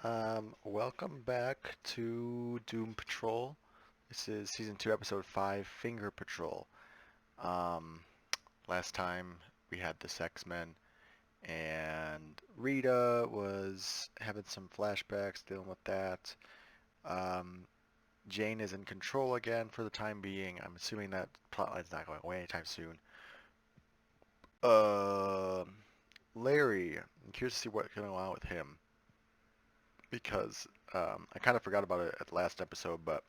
Welcome back to Doom Patrol. This is Season 2, Episode 5, Finger Patrol. Um, Last time we had the X-Men, and Rita was having some flashbacks, dealing with that. Um, Jane is in control again for the time being. I'm assuming that plotline's not going away anytime soon. Um, Larry, I'm curious to see what's going on with him, because I kind of forgot about it at the last episode, but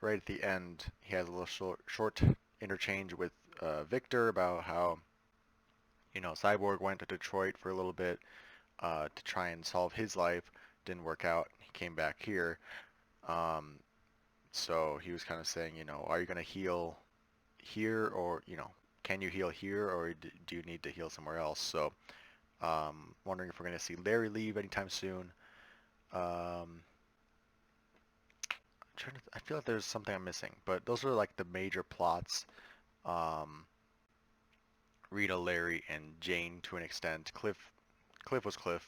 right at the end, he has a little short interchange with Victor about how, Cyborg went to Detroit for a little bit to try and solve his life. Didn't work out. He came back here. Um, so he was kind of saying, are you going to heal here, or, can you heal here, or do you need to heal somewhere else? So wondering if we're going to see Larry leave anytime soon. Um, I feel like there's something I'm missing, but those are like the major plots. Um, Rita, Larry, and Jane to an extent. Cliff was Cliff.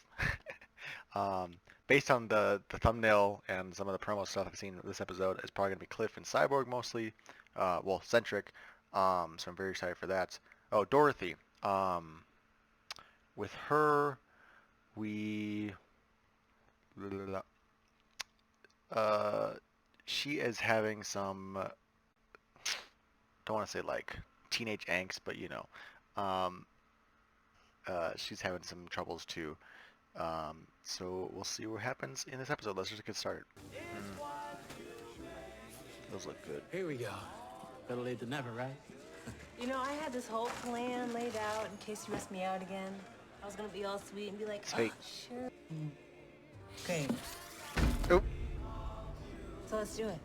um, Based on the thumbnail and some of the promo stuff I've seen this episode, it's probably gonna be Cliff and Cyborg mostly. Well, centric. So I'm very excited for that. Oh, Dorothy. With her, we uh, she is having some don't want to say like teenage angst, but um, she's having some troubles too. So we'll see what happens in this episode. Let's just get started. Those look good. Here we go. Better late than never, right? I had this whole plan laid out in case you asked me out again. I was gonna be all sweet and be like, Sweet. sure. Okay. Oh, So let's do it.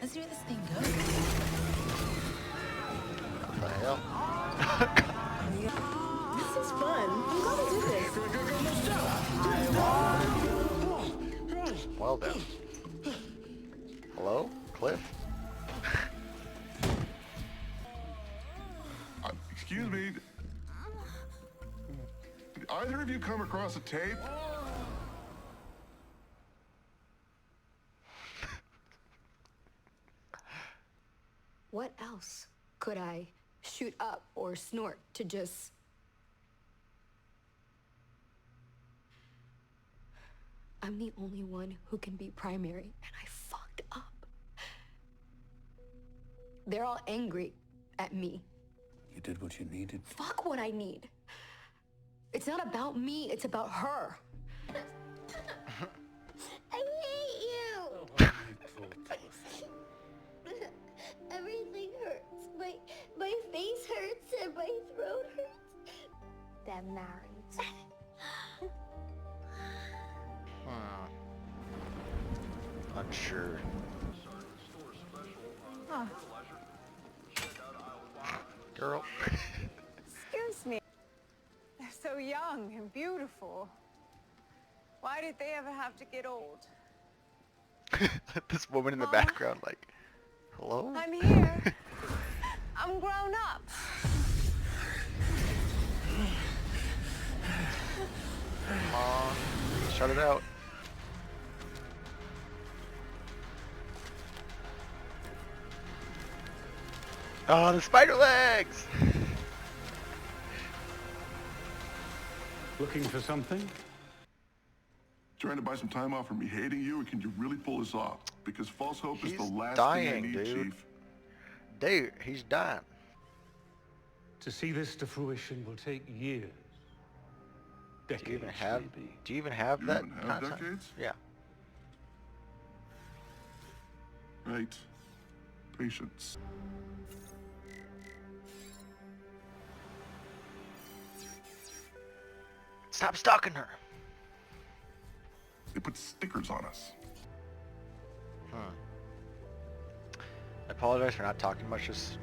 Let's do this thing good. what the hell? This is fun. I'm glad we did this. Well done. Hello, Cliff? Excuse me. Did either of you come across a tape? What else could I shoot up or snort to just... I'm the only one who can be primary, and I fucked up. They're all angry at me. You did what you needed. Fuck what I need. It's not about me, it's about her. I hate you. Everything hurts. My face hurts and my throat hurts. They're married. Unsure. Girl. Excuse me. They're so young and beautiful. Why did they ever have to get old? This woman in the Mama? background, like, hello? I'm here. I'm grown up. Come on, shut it out. Oh, the spider legs! Looking for something? Trying to buy some time off from me hating you, or can you really pull this off? Because false hope is He's the last dying, thing I need, dude. Chief. Dude, he's dying. To see this to fruition will take years. Decades, Do you even have? maybe. Do you even have You that even have content? decades? Yeah. Right. Patience. Stop stalking her. They put stickers on us. I apologize for not talking much this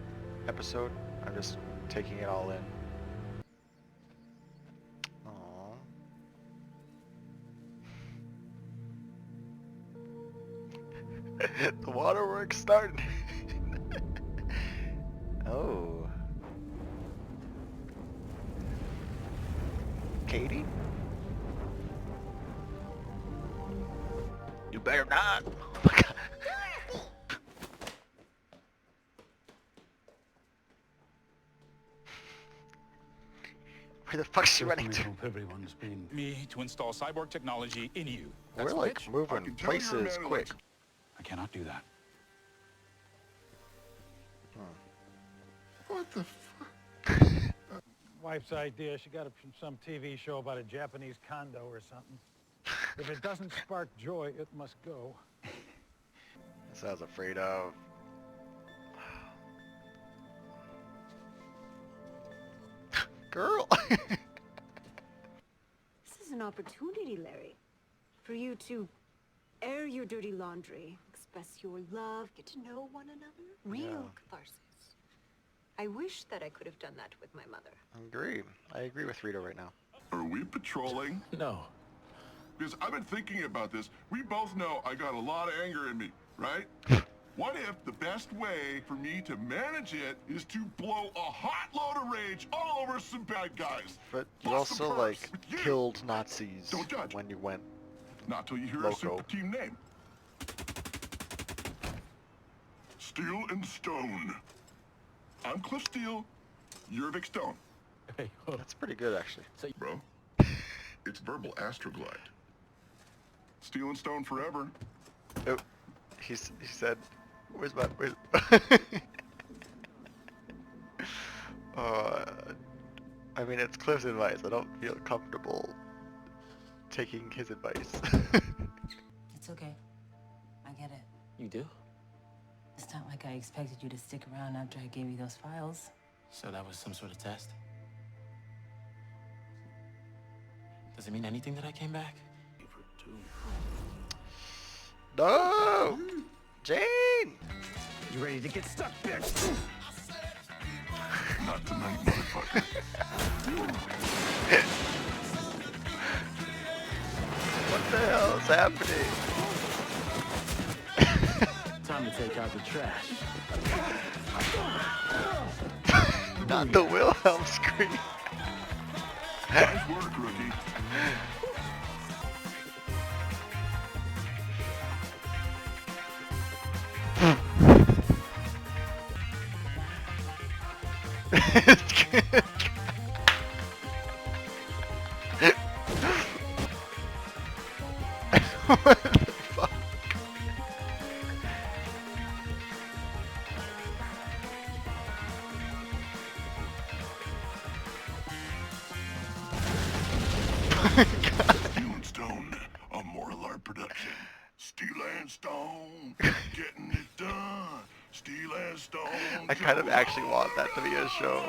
episode. I'm just taking it all in. Aww. The waterworks starting. Oh. Katie? better not. Oh my God. Where the fuck's she running I to? hope everyone's been... Me to install cyborg technology in you. We're That's like Mitch. I moving can tell you're a places man who quick. likes- I cannot do that. What the fuck? Wife's idea. She got it from some TV show about a Japanese condo or something. If it doesn't spark joy, it must go. That's what I was afraid of. Girl. This is an opportunity, Larry, for you to air your dirty laundry, express your love, get to know one another. Real catharsis. I wish that I could have done that with my mother. I agree with Rita right now. Are we patrolling? No. Because I've been thinking about this. We both know I got a lot of anger in me, right? What if the best way for me to manage it is to blow a hot load of rage all over some bad guys? But you Bust some also perks like with you. killed Nazis Don't judge. when you went. Not till you hear Loco. our super team name. Steel and Stone. I'm Cliff Steele. You're Vic Stone. Hey, oh, That's pretty good actually. Bro, it's verbal astroglide. Steel and Stone forever. Oh, he said, "Where's my?" I mean, it's Cliff's advice. I don't feel comfortable taking his advice. It's okay. I get it. you do? It's not like I expected you to stick around after I gave you those files. So that was some sort of test? Does it mean anything that I came back? No, Jane. You ready to get stuck, bitch? Not tonight, motherfucker. What the hell is happening? Time to take out the trash. Not the Wilhelm scream. Nice work, rookie. What the fuck? Steel and Stone, a Moral Art production. Steel and Stone, getting it done. Steel and Stone. I kind of actually want that to be a show.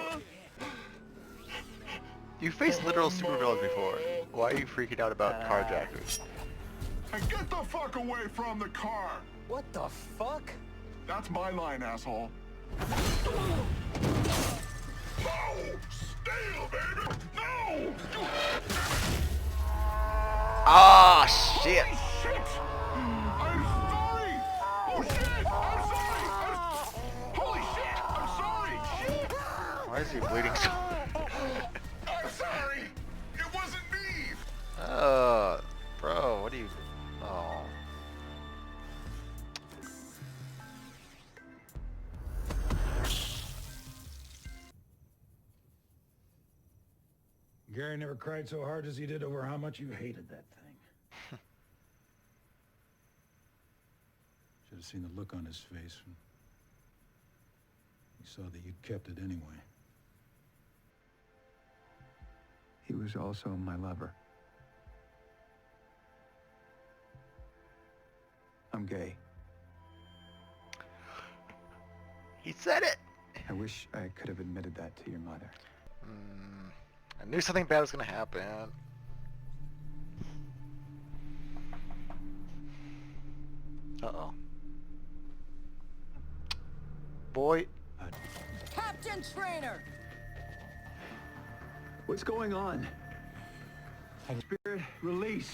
You faced literal supervillains before. Why are you freaking out about carjackers? And get the fuck away from the car. What the fuck? That's my line, asshole. No! Steel, baby! No! Ah, shit! Shit! I'm sorry! Oh, shit! I'm sorry! Holy shit! I'm sorry! Shit! Why is he bleeding so? I'm sorry! It wasn't me! Bro, what do you? Oh. Gary never cried so hard as he did over how much you hated that thing. Should have seen the look on his face when he saw that you'd kept it anyway. He was also my lover. I'm gay. He said it! I wish I could have admitted that to your mother. I knew something bad was gonna happen. Uh-oh. Boy. Captain Trainer! What's going on? Spirit, release.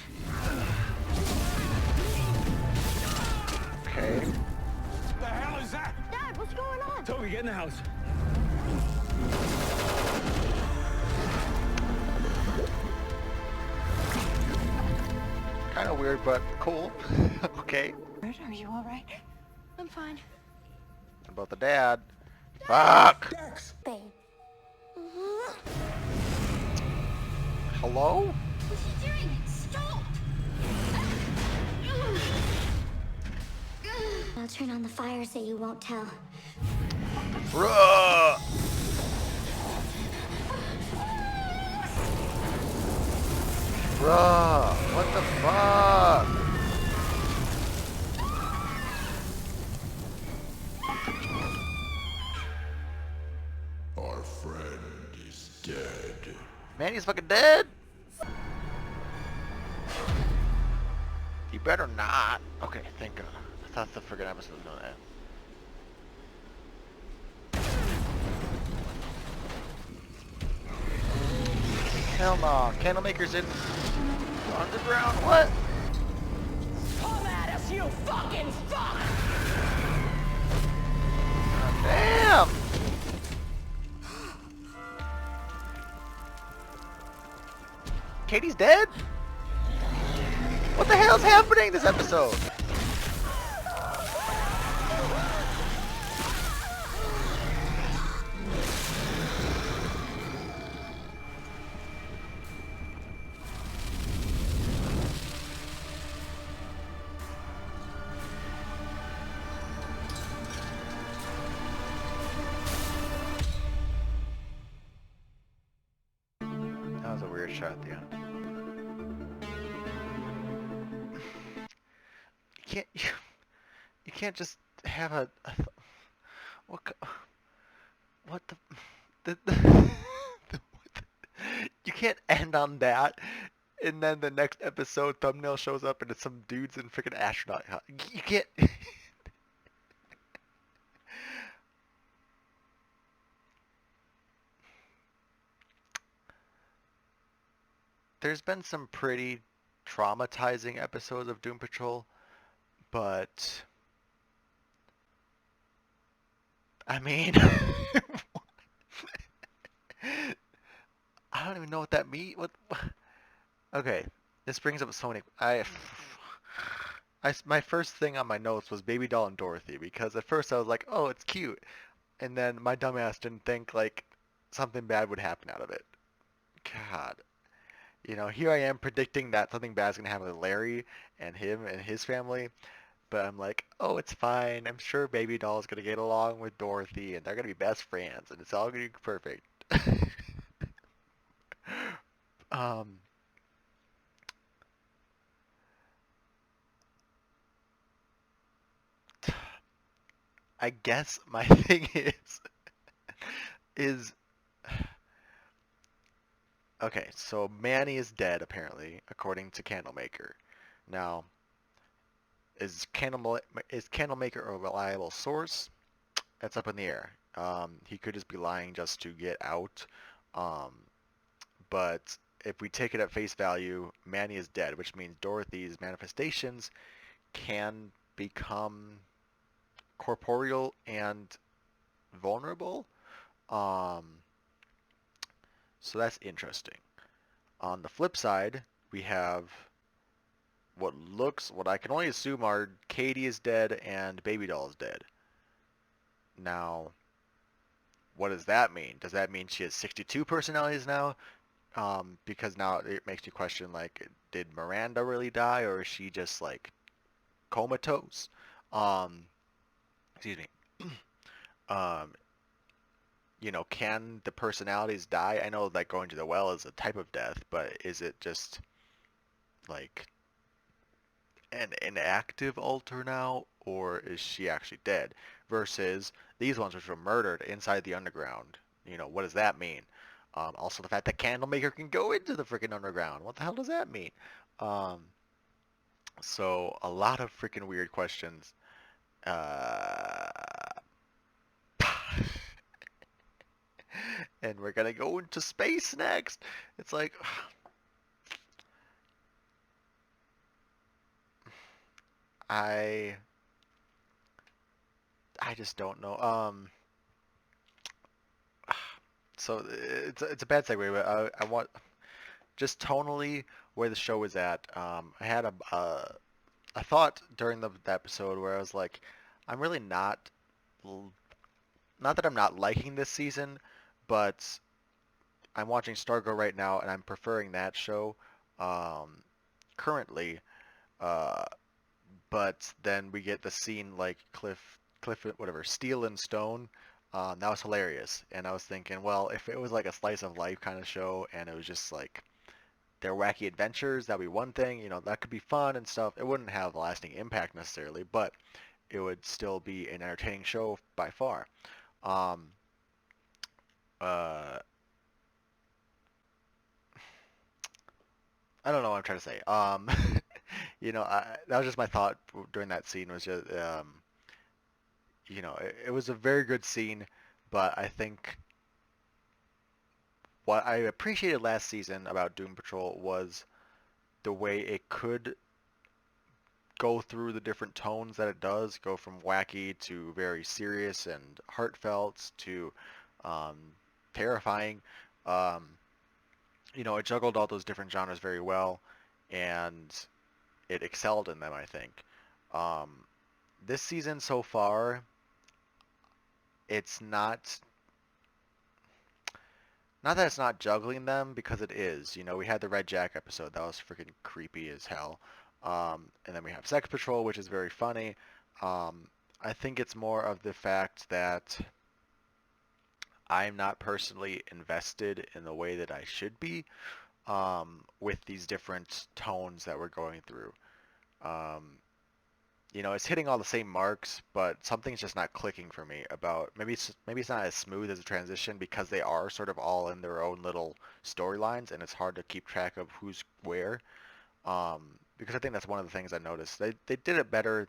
Okay. The hell is that? Dad, what's going on? Toby, get in the house. Kind of weird, but cool. Okay. Are you all right? I'm fine. About the dad. Fuck! Babe. Hello? What are you doing? Stop! I'll turn on the fire so you won't tell. Bruh! Bruh! What the fuck? Our friend is dead. Manny's fucking dead? You better not. Okay, thank God. I thought the friggin' episode was gonna end. Hell no. Candlemaker's in the underground? What? Come at us, you fucking fuck! Damn! Katie's dead? What the hell's happening this episode? That was a weird shot at the end. You can't just have what you can't end on that and then the next episode thumbnail shows up and it's some dudes in freaking astronaut hat. You can't. There's been some pretty traumatizing episodes of Doom Patrol, but I mean, I don't even know what that means. What? Okay, this brings up so many. My first thing on my notes was Baby Doll and Dorothy because at first I was like, oh, it's cute, and then my dumbass didn't think like something bad would happen out of it. God. You know, here I am predicting that something bad's gonna happen with Larry and him and his family, but I'm like, oh, it's fine. I'm sure Baby Doll's gonna get along with Dorothy, and they're gonna be best friends, and it's all gonna be perfect. um, I guess my thing is okay. So Manny is dead apparently, according to Candlemaker. Now, is Candlemaker a reliable source? That's up in the air. He could just be lying just to get out. But if we take it at face value, Manny is dead, which means Dorothy's manifestations can become corporeal and vulnerable. So that's interesting. On the flip side, we have what I can only assume are Katie is dead and Baby Doll is dead. Now, what does that mean? Does that mean she has 62 personalities now? Because now it makes you question, like, did Miranda really die, or is she just, like, comatose? Excuse me. You know, can the personalities die? I know, like, going to the well is a type of death, but is it just, like, an inactive alter now, or is she actually dead? Versus these ones which were murdered inside the underground. You know, what does that mean? Also, the fact that Candlemaker can go into the freaking underground. What the hell does that mean? So, a lot of freaking weird questions. And we're gonna go into space next. It's like... I just don't know. So it's a bad segue, but I want just tonally where the show was at. I had a thought during the episode where I was like, I'm really not that I'm not liking this season, but I'm watching Stargirl right now and I'm preferring that show currently. Uh, but then we get the scene like Cliff, whatever, Steel and Stone. That was hilarious, and I was thinking, well, if it was like a slice of life kind of show, and it was just like their wacky adventures, that'd be one thing. That could be fun and stuff. It wouldn't have a lasting impact necessarily, but it would still be an entertaining show by far. Um, uh, I don't know what I'm trying to say. That was just my thought during that scene was just, it was a very good scene, but I think what I appreciated last season about Doom Patrol was the way it could go through the different tones that it does, go from wacky to very serious and heartfelt to terrifying. It juggled all those different genres very well, and it excelled in them, I think. This season so far, it's not that it's not juggling them, because it is. We had the Red Jack episode. That was freaking creepy as hell. And then we have Sex Patrol, which is very funny. I think it's more of the fact that I'm not personally invested in the way that I should be with these different tones that we're going through. It's hitting all the same marks, but something's just not clicking for me about maybe it's not as smooth as a transition because they are sort of all in their own little storylines, and it's hard to keep track of who's where. Because I think that's one of the things I noticed. They did it better.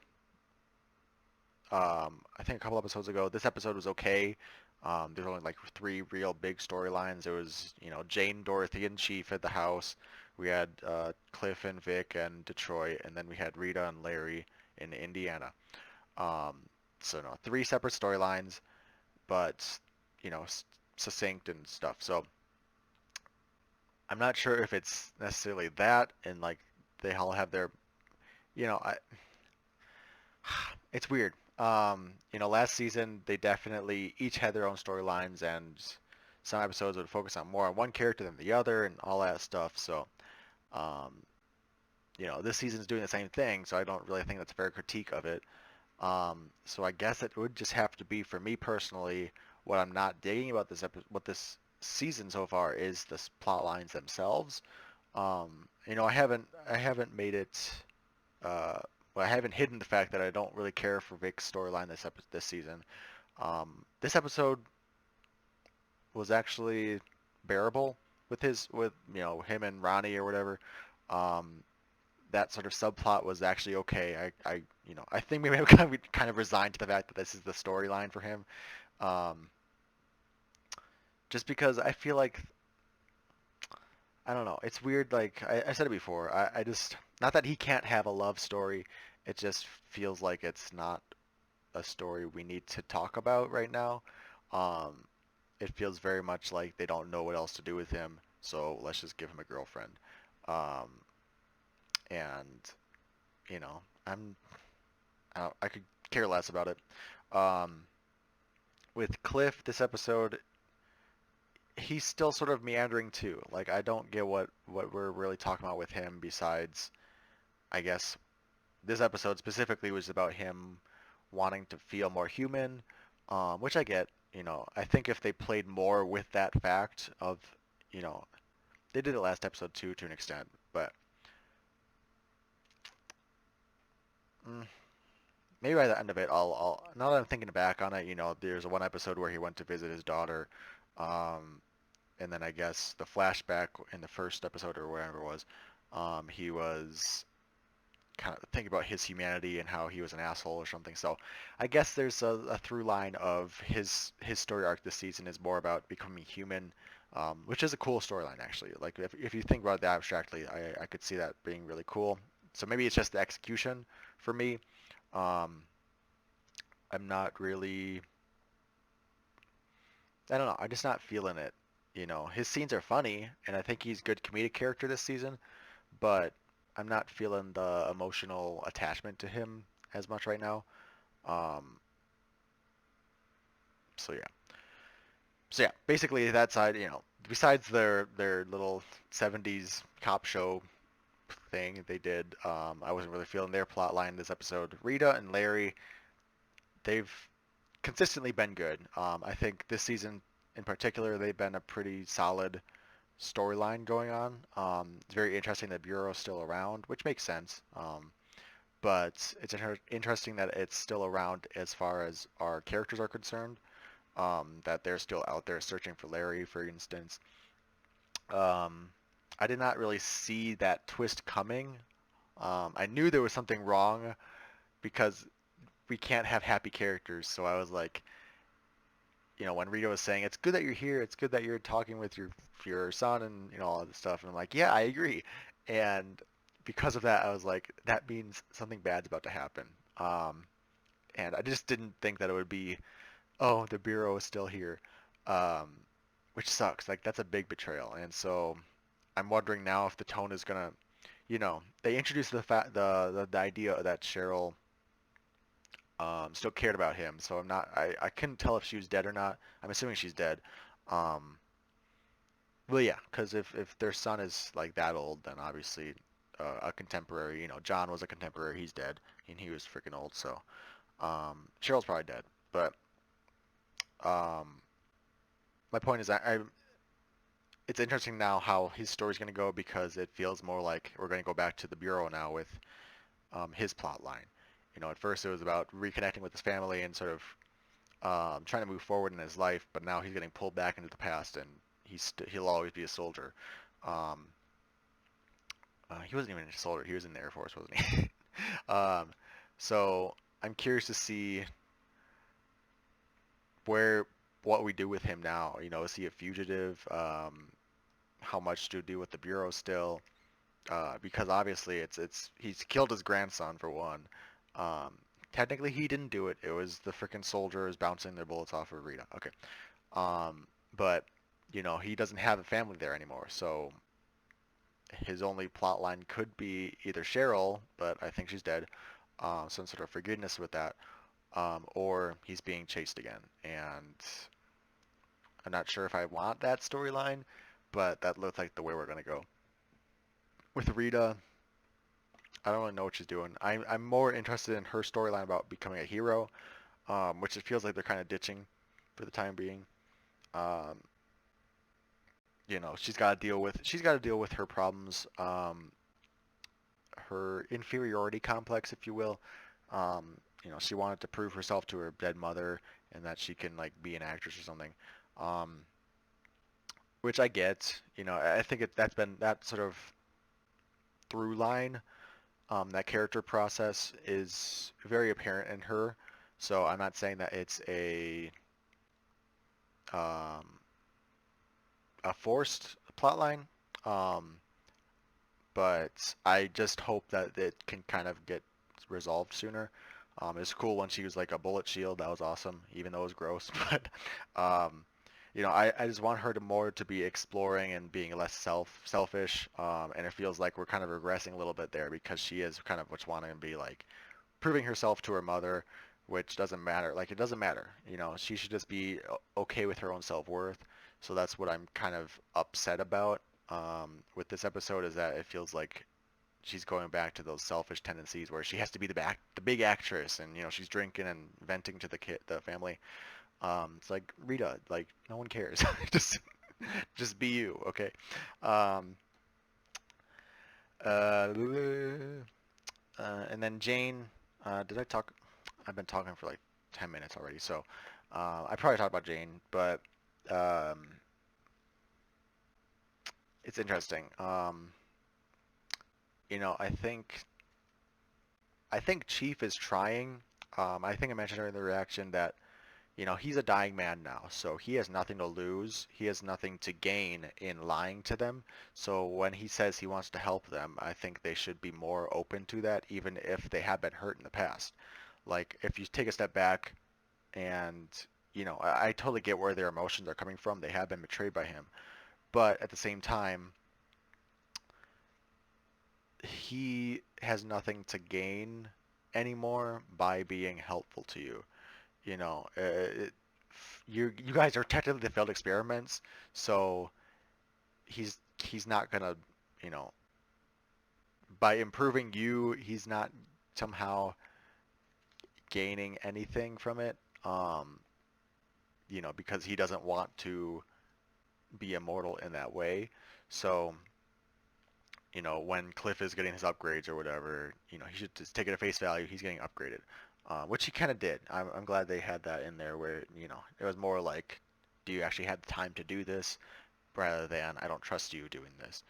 I think a couple episodes ago. This episode was okay. There's only like 3 real big storylines. There was Jane, Dorothy, and Chief at the house. We had Cliff and Vic and Detroit, and then we had Rita and Larry in Indiana. So no, 3 separate storylines, but succinct and stuff. So I'm not sure if it's necessarily that, and like they all have their, it's weird. Last season they definitely each had their own storylines, and some episodes would focus on more on one character than the other, and all that stuff. So, this season's doing the same thing, so I don't really think that's a fair critique of it. So I guess it would just have to be, for me personally, what I'm not digging about what this season so far is the plot lines themselves. I haven't made it. I haven't hidden the fact that I don't really care for Vic's storyline this season. This episode was actually bearable with him and Ronnie or whatever. That sort of subplot was actually okay. I think maybe I'm kind of resigned to the fact that this is the storyline for him. Just because I feel like, I don't know, it's weird. Like I said it before, I just, not that he can't have a love story, it just feels like it's not a story we need to talk about right now. It feels very much like they don't know what else to do with him, so let's just give him a girlfriend. And I could care less about it. With Cliff, this episode, he's still sort of meandering too. Like, I don't get what we're really talking about with him, besides, I guess, this episode specifically was about him wanting to feel more human, which I get. I think if they played more with that fact of, they did it last episode too, to an extent, but maybe by the end of it, I'll now that I'm thinking back on it, there's one episode where he went to visit his daughter, and then I guess the flashback in the first episode or wherever it was, he was kind of thinking about his humanity and how he was an asshole or something. So I guess there's a through line of his story arc this season is more about becoming human, which is a cool storyline actually. Like if you think about it abstractly, I could see that being really cool. So maybe it's just the execution for me. I'm not really, I don't know, I'm just not feeling it you know, his scenes are funny, and I think he's good comedic character this season, but I'm not feeling the emotional attachment to him as much right now. Um, so yeah. So yeah, basically that side, you know, besides their little 70s cop show thing they did, I wasn't really feeling their plot line this episode. Rita and Larry, they've consistently been good. I think this season in particular, they've been a pretty solid storyline going on. It's very interesting that Bureau's still around, which makes sense. But it's interesting that it's still around as far as our characters are concerned. That they're still out there searching for Larry, for instance. I did not really see that twist coming. I knew there was something wrong because we can't have happy characters. So I was like, you know, when Rita was saying, it's good that you're here, it's good that you're talking with your son and, you know, all this stuff. And I'm like, yeah, I agree. And because of that, I was like, that means something bad's about to happen. And I just didn't think that it would be, oh, the Bureau is still here, which sucks. Like, that's a big betrayal. And so I'm wondering now if the tone is gonna, you know, they introduced the idea that Cheryl still cared about him. So I couldn't tell if she was dead or not. I'm assuming she's dead. Well, yeah, because if their son is like that old, then obviously a contemporary, you know, John was a contemporary. He's dead, and he was freaking old. So Cheryl's probably dead. But my point is, it's interesting now how his story's going to go because it feels more like we're going to go back to the Bureau now with his plot line. You know, at first it was about reconnecting with his family and sort of trying to move forward in his life, but now he's getting pulled back into the past, and he'll always be a soldier. He wasn't even a soldier; he was in the Air Force, wasn't he? So I'm curious to see what we do with him now. You know, is he a fugitive? How much to do with the Bureau still? Because obviously he's killed his grandson for one. Technically he didn't do it. It was the freaking soldiers bouncing their bullets off of Rita. Okay. But you know, he doesn't have a family there anymore. So his only plot line could be either Cheryl, but I think she's dead. Some sort of forgiveness with that. Or he's being chased again. And I'm not sure if I want that storyline, but that looks like the way we're going to go. With Rita, I don't really know what she's doing. I'm more interested in her storyline about becoming a hero, which it feels like they're kind of ditching for the time being. You know, she's got to deal with her problems, her inferiority complex, if you will. You know, she wanted to prove herself to her dead mother and that she can like be an actress or something. Which I get. You know, I think that's been that sort of through line. That character process is very apparent in her. So I'm not saying that it's a forced plotline, but I just hope that it can kind of get resolved sooner. It's cool when she was like a bullet shield. That was awesome, even though it was gross. But you know, I just want her to be exploring and being less selfish. And it feels like we're kind of regressing a little bit there because she is kind of what's wanting to be like proving herself to her mother, which doesn't matter. Like, it doesn't matter. You know, she should just be okay with her own self-worth. So that's what I'm kind of upset about with this episode, is that it feels like she's going back to those selfish tendencies where she has to be the big actress, and you know, she's drinking and venting to the family. It's like, Rita, like, no one cares. just be you, okay? And then Jane, did I talk? I've been talking for like 10 minutes already, so I probably talked about Jane, but it's interesting. You know, I think Chief is trying. I think I mentioned during the reaction that, you know, he's a dying man now, so he has nothing to lose. He has nothing to gain in lying to them. So when he says he wants to help them, I think they should be more open to that, even if they have been hurt in the past. Like, if you take a step back and you know, I totally get where their emotions are coming from. They have been betrayed by him, but at the same time, he has nothing to gain anymore by being helpful to you. You know, you guys are technically the failed experiments, so he's not gonna, you know, by improving you, he's not somehow gaining anything from it. You know, because he doesn't want to be immortal in that way. So, you know, when Cliff is getting his upgrades or whatever, you know, he should just take it at face value. He's getting upgraded, which he kind of did. I'm glad they had that in there where, you know, it was more like, do you actually have the time to do this, rather than I don't trust you doing this.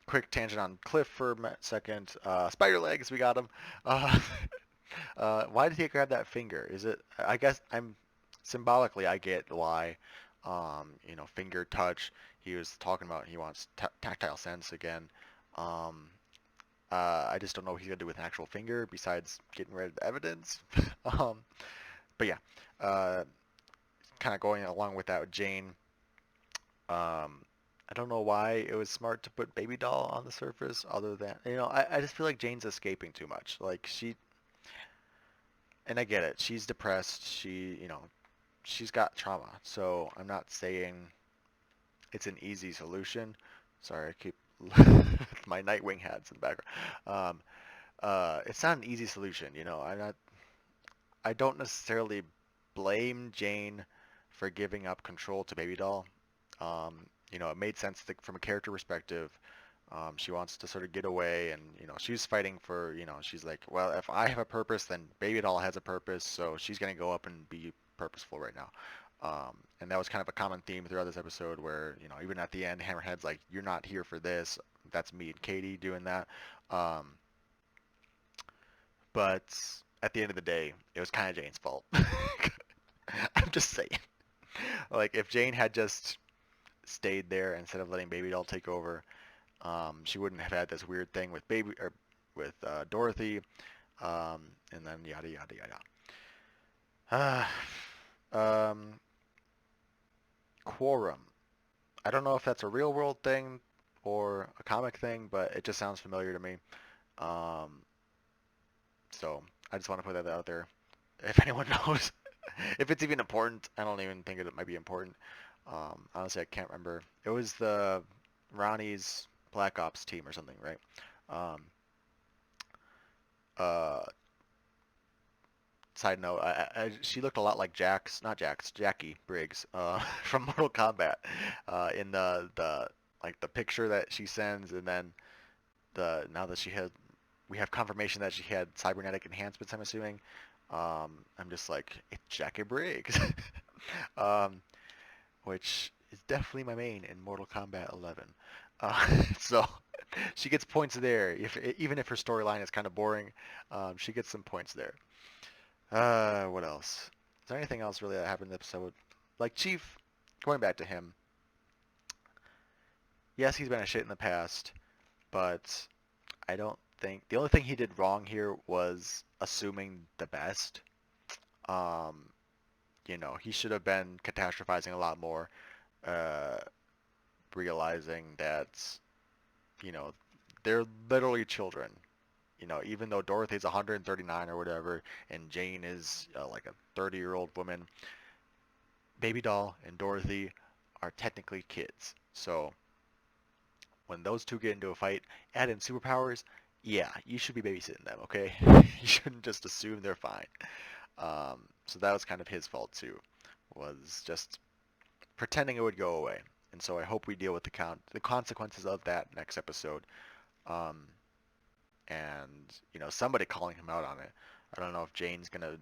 Quick tangent on Cliff for a second. Spider legs, we got him. Why did he grab that finger? Is it? I guess I'm symbolically, I get why. You know, finger touch. He was talking about he wants tactile sense again. I just don't know what he's gonna do with an actual finger besides getting rid of the evidence. But yeah, kind of going along with that with Jane. I don't know why it was smart to put Baby Doll on the surface, other than, you know, I just feel like Jane's escaping too much. Like and I get it, she's depressed, you know, she's got trauma, so I'm not saying it's an easy solution. Sorry, I keep my Nightwing hats in the background. It's not an easy solution, you know. I don't necessarily blame Jane for giving up control to Baby Doll. You know, it made sense from a character perspective. She wants to sort of get away, and, you know, she's fighting for, you know, she's like, well, if I have a purpose, then Baby Doll has a purpose, so she's going to go up and be purposeful right now. And that was kind of a common theme throughout this episode where, you know, even at the end, Hammerhead's like, you're not here for this. That's me and Katie doing that. But at the end of the day, it was kind of Jane's fault. I'm just saying. Like, if Jane had just stayed there instead of letting Baby Doll take over, she wouldn't have had this weird thing with Dorothy, and then yada yada yada. Quorum. I don't know if that's a real world thing or a comic thing, but it just sounds familiar to me. So I just want to put that out there. If anyone knows, if it's even important, I don't even think it might be important. Honestly, I can't remember. It was the Ronnie's Black Ops team or something, right? Side note, she looked a lot like Jackie Briggs from Mortal Kombat in the like the picture that she sends, and then now that we have confirmation that she had cybernetic enhancements, I'm assuming. I'm just like, it's Jackie Briggs, which is definitely my main in Mortal Kombat 11. So she gets points there. Even if her storyline is kind of boring, she gets some points there. What else? Is there anything else really that happened in the episode? Like Chief, going back to him. Yes, he's been a shit in the past, but I don't think the only thing he did wrong here was assuming the best. You know, he should have been catastrophizing a lot more, realizing that, you know, they're literally children. You know, even though Dorothy's 139 or whatever, and Jane is like a 30-year-old woman, Baby Doll and Dorothy are technically kids. So when those two get into a fight, add in superpowers, yeah, you should be babysitting them, okay? You shouldn't just assume they're fine. So that was kind of his fault too, was just pretending it would go away. And so I hope we deal with the consequences of that next episode. And, you know, somebody calling him out on it. I don't know if Jane's gonna,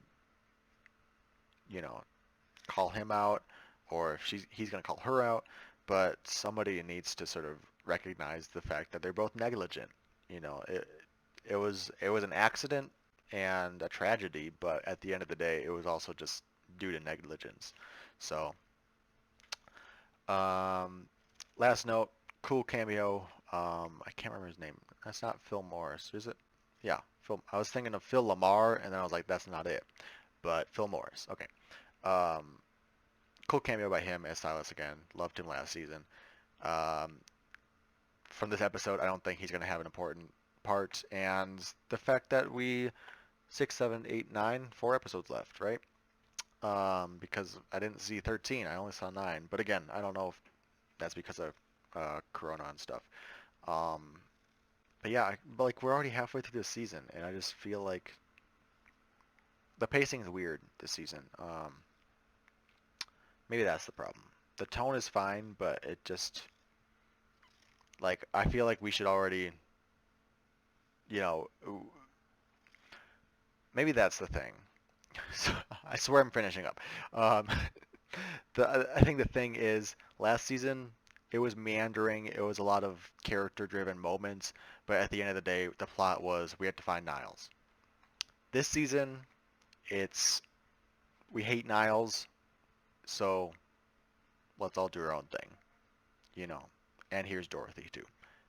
you know, call him out, or if he's gonna call her out, but somebody needs to sort of recognize the fact that they're both negligent. You know, it was an accident and a tragedy, but at the end of the day, it was also just due to negligence. So, last note, cool cameo. I can't remember his name. That's not Phil Morris, is it? Yeah, Phil. I was thinking of Phil Lamar, and then I was like, that's not it. but Phil Morris. Okay. Um, cool cameo by him as Silas again. Loved him last season. Um, from this episode, I don't think he's going to have an important part. And the fact that we 6, 7, 8, 9, 4 episodes left, right? Because I didn't see 13. I only saw 9. But again, I don't know if that's because of Corona and stuff. But yeah, but like we're already halfway through this season, and I just feel like the pacing is weird this season. Maybe that's the problem. The tone is fine, but it just like I feel like we should already, you know, maybe that's the thing. So, I swear I'm finishing up. Um, I think the thing is last season it was meandering. It was a lot of character-driven moments, but at the end of the day, the plot was we had to find Niles. This season, it's we hate Niles, so let's all do our own thing, you know. And here's Dorothy too.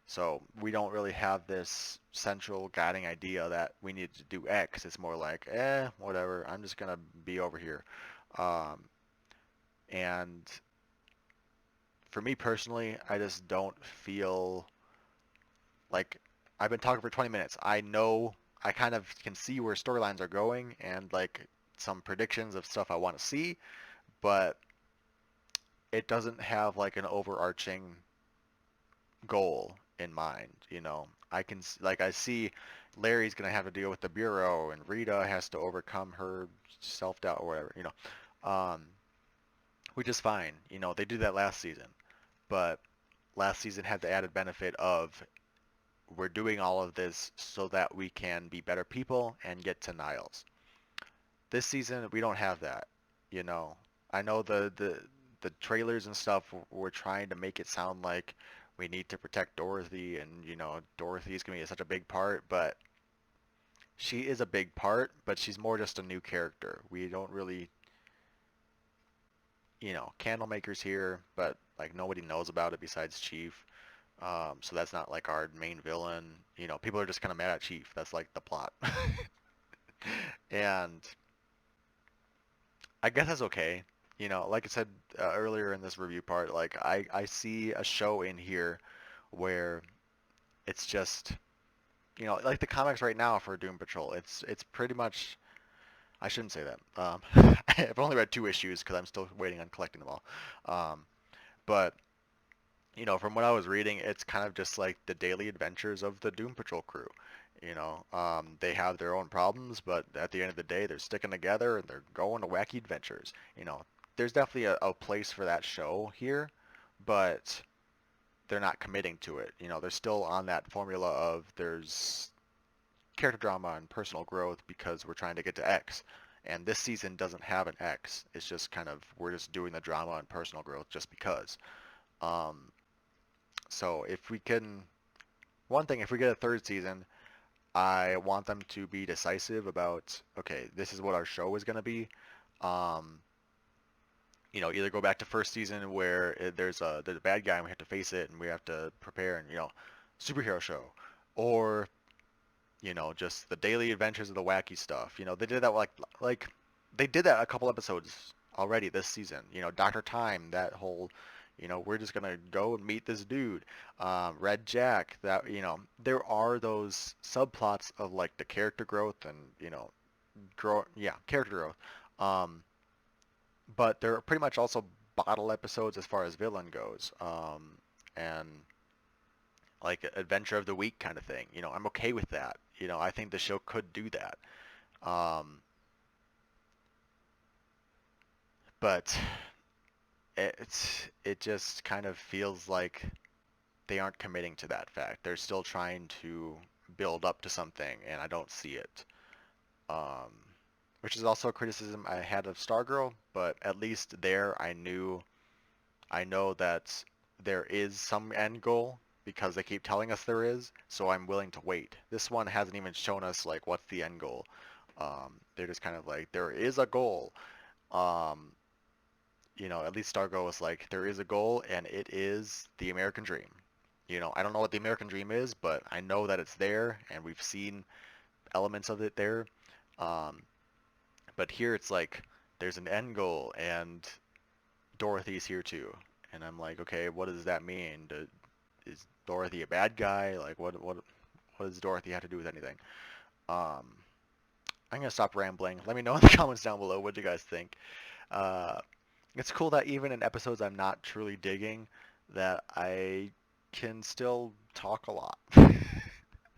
So we don't really have this central guiding idea that we need to do X. It's more like, whatever. I'm just gonna be over here. And for me personally, I just don't feel like I've been talking for 20 minutes. I know I kind of can see where storylines are going and like some predictions of stuff I want to see, but it doesn't have like an overarching goal in mind, you know. I can like I see Larry's gonna have to deal with the bureau, and Rita has to overcome her self-doubt or whatever, you know, which is fine. You know, they did that last season, but last season had the added benefit of we're doing all of this so that we can be better people and get to Niles. This season we don't have that, you know. I know the trailers and stuff were trying to make it sound like we need to protect Dorothy, and you know Dorothy's gonna be such a big part, but she is a big part, but she's more just a new character. We don't really, you know, Candlemaker's here, but like nobody knows about it besides Chief. So that's not like our main villain. You know, people are just kind of mad at Chief. That's like the plot. And I guess that's okay. You know, like I said earlier in this review part, like I see a show in here where it's just, you know, like the comics right now for Doom Patrol. It's pretty much, I shouldn't say that. I've only read 2 issues because I'm still waiting on collecting them all. But you know, from what I was reading, it's kind of just like the daily adventures of the Doom Patrol crew. You know, they have their own problems, but at the end of the day, they're sticking together and they're going to wacky adventures. You know, there's definitely a place for that show here, but they're not committing to it. You know, they're still on that formula of there's character drama and personal growth because we're trying to get to X. And this season doesn't have an X. It's just kind of, we're just doing the drama and personal growth just because. So if we can, one thing, if we get a 3rd season, I want them to be decisive about, okay, this is what our show is going to be. You know, either go back to 1st season where there's a bad guy and we have to face it and we have to prepare and, you know, superhero show. Or, you know, just the daily adventures of the wacky stuff. You know, they did that like they did that a couple episodes already this season. You know, Dr. Time, that whole, you know, we're just going to go and meet this dude. Red Jack, that, you know, there are those subplots of like the character growth and, you know, character growth. But they're pretty much also bottle episodes as far as villain goes. And like adventure of the week kind of thing. You know, I'm okay with that. You know, I think the show could do that. But it just kind of feels like they aren't committing to that fact. They're still trying to build up to something, and I don't see it. Which is also a criticism I had of Stargirl, but at least there I know that there is some end goal because they keep telling us there is, so I'm willing to wait. This one hasn't even shown us like what's the end goal. They're just kind of like, there is a goal. You know, at least Stargirl was like, there is a goal, and it is the American dream. You know, I don't know what the American dream is, but I know that it's there, and we've seen elements of it there. But But here it's like there's an end goal and Dorothy's here too, and I'm like, okay, what does that mean? Is Dorothy a bad guy? Like, what does Dorothy have to do with anything? I'm gonna stop rambling. Let me know in the comments down below what you guys think. It's cool that even in episodes I'm not truly digging, that I can still talk a lot, and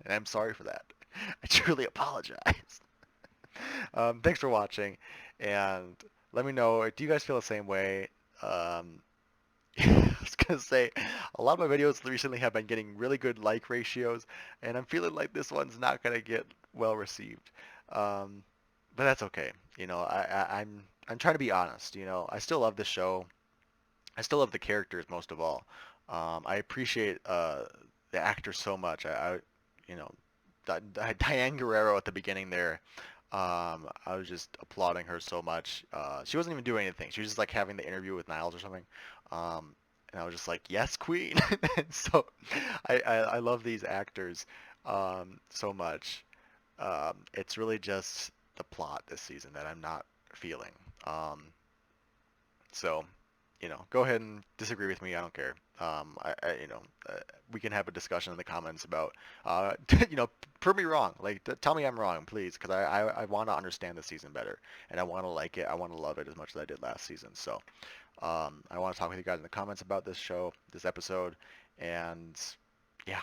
I'm sorry for that. I truly apologize. Thanks for watching, and let me know, do you guys feel the same way? I was gonna say, a lot of my videos recently have been getting really good like ratios, and I'm feeling like this one's not gonna get well received. But that's okay. You know, I'm trying to be honest. You know, I still love the show. I still love the characters most of all. I appreciate the actors so much. You know, Diane Guerrero at the beginning there. I was just applauding her so much. She wasn't even doing anything. She was just like having the interview with Niles or something. And I was just like, yes, queen. And so I love these actors so much. It's really just the plot this season that I'm not feeling. So, you know, go ahead and disagree with me. I don't care. You know, we can have a discussion in the comments about, you know, prove me wrong. Like, tell me I'm wrong, please, because I want to understand the season better, and I want to like it. I want to love it as much as I did last season. So, I want to talk with you guys in the comments about this show, this episode, and yeah,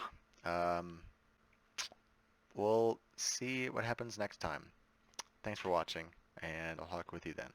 we'll see what happens next time. Thanks for watching, and I'll talk with you then.